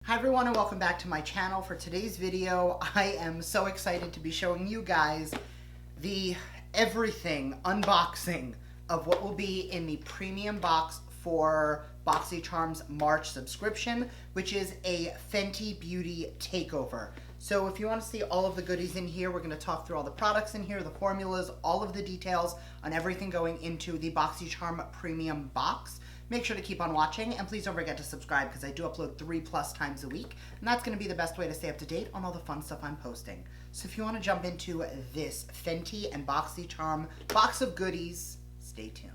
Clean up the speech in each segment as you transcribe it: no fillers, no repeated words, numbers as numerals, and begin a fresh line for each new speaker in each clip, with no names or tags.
Hi everyone and welcome back to my channel. For today's video, I am so excited to be showing you guys the everything unboxing of what will be in the premium box for Boxycharm's March subscription, which is a Fenty Beauty takeover. So if you want to see all of the goodies in here, we're going to talk through all the products in here, the formulas, all of the details on everything going into the Boxycharm premium box. Make sure to keep on watching, and please don't forget to subscribe because I do upload 3+ times a week, and that's going to be the best way to stay up to date on all the fun stuff I'm posting. So if you want to jump into this Fenty and Boxycharm box of goodies, stay tuned.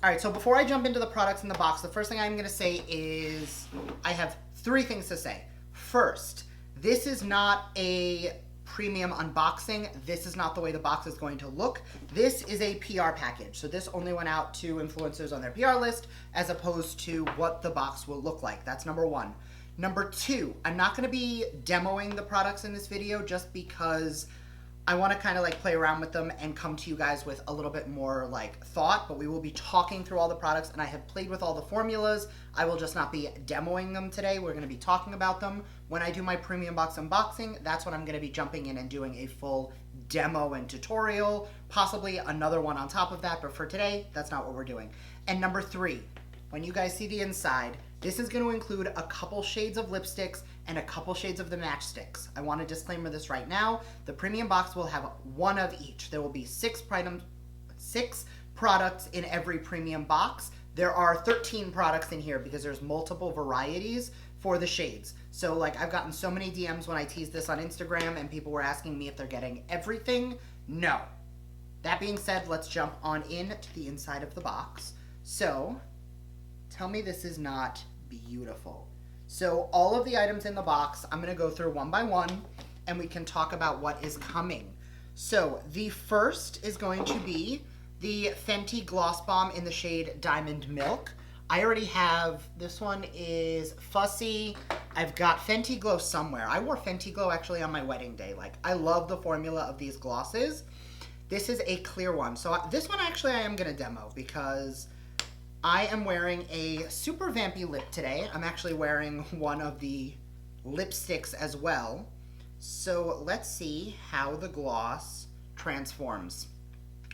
All right, so before I jump into the products in the box, the first thing I'm going to say is I have 3 things to say. First, this is not a premium unboxing. This is not the way the box is going to look. This is a PR package. So this only went out to influencers on their PR list as opposed to what the box will look like. That's number 1. Number 2, I'm not going to be demoing the products in this video just because I want to kind of like play around with them and come to you guys with a little bit more like thought, but we will be talking through all the products, and I have played with all the formulas. I will just not be demoing them today. We're going to be talking about them. When I do my premium box unboxing, that's when I'm going to be jumping in and doing a full demo and tutorial, possibly another one on top of that, but for today, that's not what we're doing. And number 3, when you guys see the inside, this is going to include a couple shades of lipsticks and a couple shades of the matchsticks. I want to disclaimer this right now. The premium box will have 1 of each. There will be 6 products in every premium box. There are 13 products in here because there's multiple varieties for the shades. So like I've gotten so many DMs when I teased this on Instagram and people were asking me if they're getting everything. No. That being said, let's jump on in to the inside of the box. So tell me this is not beautiful. So all of the items in the box, I'm going to go through one by one and we can talk about what is coming. So the first is going to be the Fenty Gloss Bomb in the shade Diamond Milk. I already have, this one is Fussy. I've got Fenty Glow somewhere. I wore Fenty Glow actually on my wedding day. Like, I love the formula of these glosses. This is a clear one. So this one actually I am going to demo because I am wearing a super vampy lip today. I'm actually wearing one of the lipsticks as well. So let's see how the gloss transforms.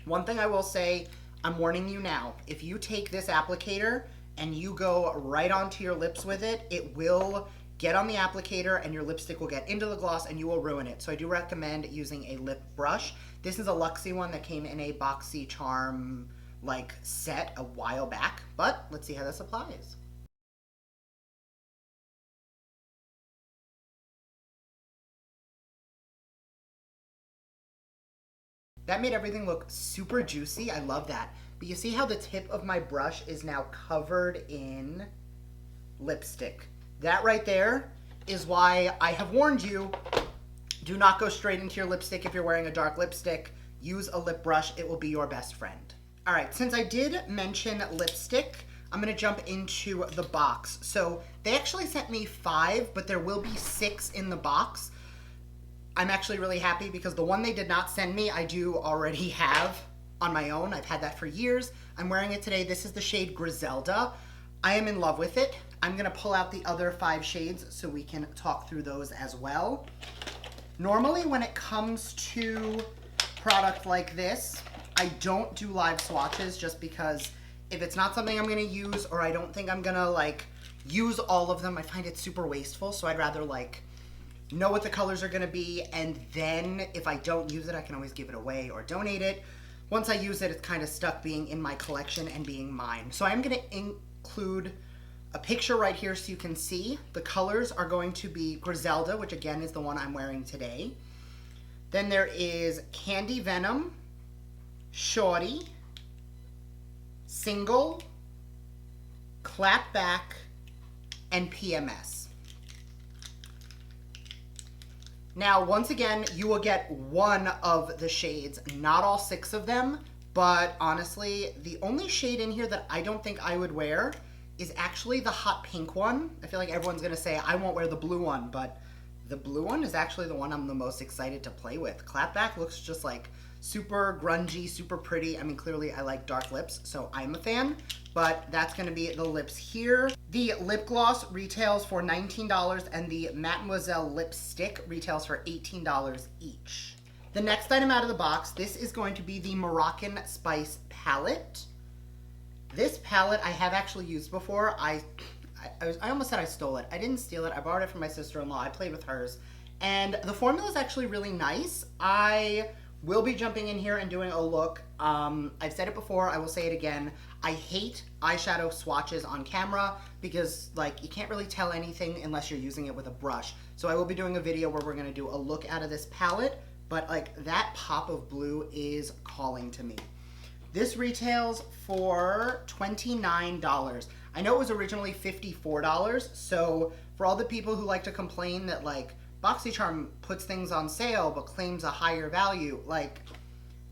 One thing I will say, I'm warning you now, if you take this applicator and you go right onto your lips with it, it will get on the applicator and your lipstick will get into the gloss and you will ruin it. So I do recommend using a lip brush. This is a Luxie one that came in a Boxycharm like set a while back, but let's see how this applies. That made everything look super juicy. I love that. But you see how the tip of my brush is now covered in lipstick. That right there is why I have warned you, do not go straight into your lipstick if you're wearing a dark lipstick. Use a lip brush. It will be your best friend. All right, since I did mention lipstick, I'm gonna jump into the box. So they actually sent me 5, but there will be 6 in the box. I'm actually really happy because the one they did not send me, I do already have on my own. I've had that for years. I'm wearing it today. This is the shade Griselda. I am in love with it. I'm gonna pull out the other 5 shades so we can talk through those as well. Normally when it comes to product like this, I don't do live swatches just because if it's not something I'm gonna use or I don't think I'm gonna like use all of them, I find it super wasteful. So I'd rather like know what the colors are gonna be, and then if I don't use it, I can always give it away or donate it. Once I use it, it's kind of stuck being in my collection and being mine. So I'm gonna include a picture right here so you can see. The colors are going to be Griselda, which again is the one I'm wearing today. Then there is Candy Venom, Shorty, Single, Clapback, and PMS. Now, once again, you will get 1 of the shades, not all 6 of them, but honestly, the only shade in here that I don't think I would wear is actually the hot pink one. I feel like everyone's gonna say I won't wear the blue one, but the blue one is actually the one I'm the most excited to play with. Clapback looks just like super grungy, super pretty. I mean, clearly I like dark lips, so I'm a fan, but that's gonna be the lips here. The lip gloss retails for $19 and the Mademoiselle lipstick retails for $18 each. The next item out of the box, this is going to be the Moroccan Spice palette. This palette I have actually used before. I almost said I stole it. I didn't steal it. I borrowed it from my sister-in-law. I played with hers. And the formula is actually really nice. I will be jumping in here and doing a look. I've said it before. I will say it again. I hate eyeshadow swatches on camera because like you can't really tell anything unless you're using it with a brush. So I will be doing a video where we're going to do a look out of this palette. But like that pop of blue is calling to me. This retails for $29. I know it was originally $54, so for all the people who like to complain that like Boxycharm puts things on sale but claims a higher value, like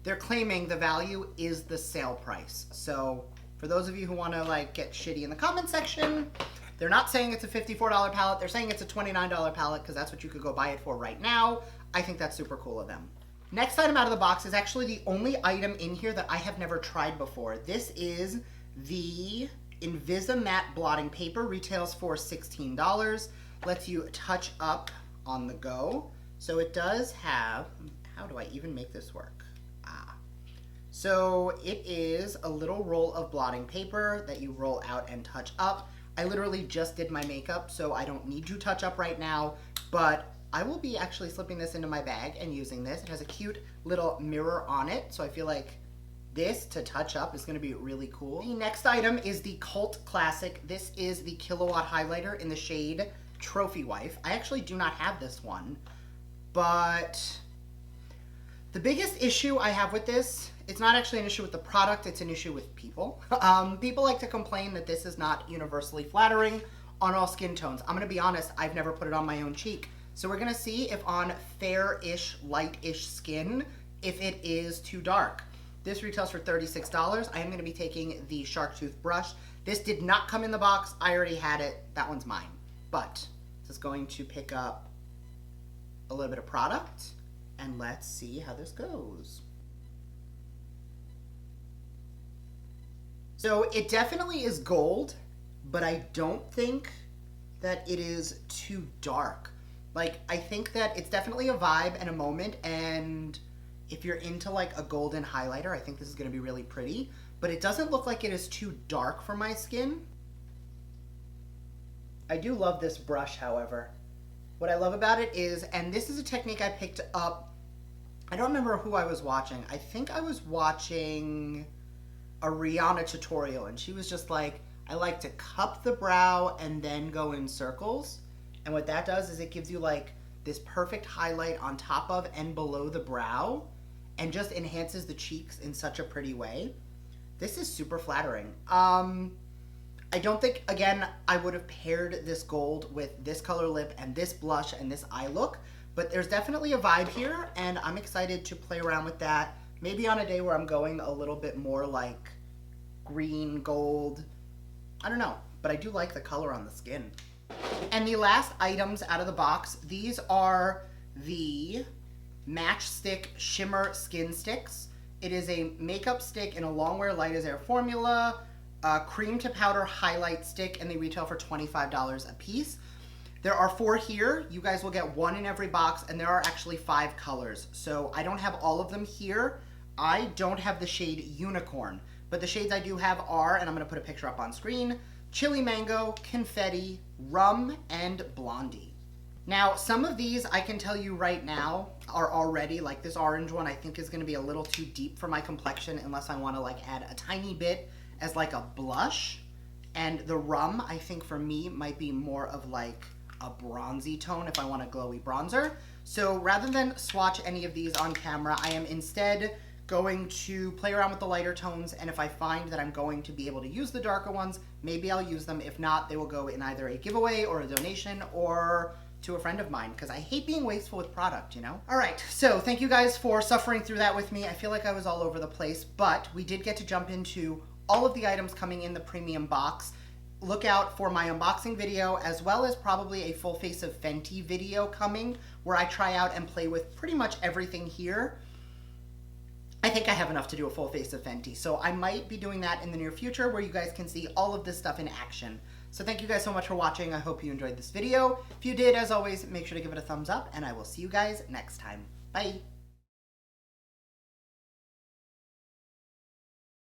they're claiming the value is the sale price. So for those of you who want to like get shitty in the comment section, they're not saying it's a $54 palette, they're saying it's a $29 palette because that's what you could go buy it for right now. I think that's super cool of them. Next item out of the box is actually the only item in here that I have never tried before. This is the Invisimatte blotting paper, retails for $16. Lets you touch up on the go. So it does have, how do I even make this work? So it is a little roll of blotting paper that you roll out and touch up. I literally just did my makeup, so I don't need to touch up right now, but I will be actually slipping this into my bag and using this. It has a cute little mirror on it, so I feel like this to touch up is gonna be really cool. The next item is the cult classic. This is the Killawatt highlighter in the shade Trophy Wife. I actually do not have this one, but the biggest issue I have with this, it's not actually an issue with the product, it's an issue with people. People like to complain that this is not universally flattering on all skin tones. I'm gonna be honest, I've never put it on my own cheek. So we're gonna see if on fair-ish, light-ish skin, if it is too dark. This retails for $36. I am gonna be taking the shark tooth brush. This did not come in the box. I already had it. That one's mine. But this is going to pick up a little bit of product, and let's see how this goes. So it definitely is gold, but I don't think that it is too dark. Like, I think that it's definitely a vibe and a moment, and if you're into like a golden highlighter, I think this is gonna be really pretty, but it doesn't look like it is too dark for my skin. I do love this brush, however. What I love about it is, and this is a technique I picked up, I don't remember who I was watching. I think I was watching a Rihanna tutorial, and she was just like, I like to cup the brow and then go in circles. And what that does is it gives you like this perfect highlight on top of and below the brow and just enhances the cheeks in such a pretty way. This is super flattering. I don't think, again, I would have paired this gold with this color lip and this blush and this eye look, but there's definitely a vibe here, and I'm excited to play around with that. Maybe on a day where I'm going a little bit more like green, gold. I don't know, but I do like the color on the skin. And the last items out of the box, these are the Matchstick Shimmer Skin Sticks. It is a makeup stick in a Longwear Light as Air formula, a cream to powder highlight stick, and they retail for $25 a piece. There are 4 here. You guys will get 1 in every box, and there are actually 5 colors. So I don't have all of them here. I don't have the shade Unicorn, but the shades I do have are, and I'm gonna put a picture up on screen, Chili Mango, Confetti, Rum, and Blondie. Now, some of these I can tell you right now are already, like this orange one I think is gonna be a little too deep for my complexion unless I wanna like add a tiny bit as like a blush. And the Rum, I think for me, might be more of like a bronzy tone if I want a glowy bronzer. So rather than swatch any of these on camera, I am instead going to play around with the lighter tones, and if I find that I'm going to be able to use the darker ones, maybe I'll use them. If not, they will go in either a giveaway or a donation or to a friend of mine, because I hate being wasteful with product, you know? All right, so thank you guys for suffering through that with me. I feel like I was all over the place, but we did get to jump into all of the items coming in the premium box. Look out for my unboxing video, as well as probably a full face of Fenty video coming, where I try out and play with pretty much everything here. I think I have enough to do a full face of Fenty. So I might be doing that in the near future where you guys can see all of this stuff in action. So thank you guys so much for watching. I hope you enjoyed this video. If you did, as always, make sure to give it a thumbs up, and I will see you guys next time. Bye.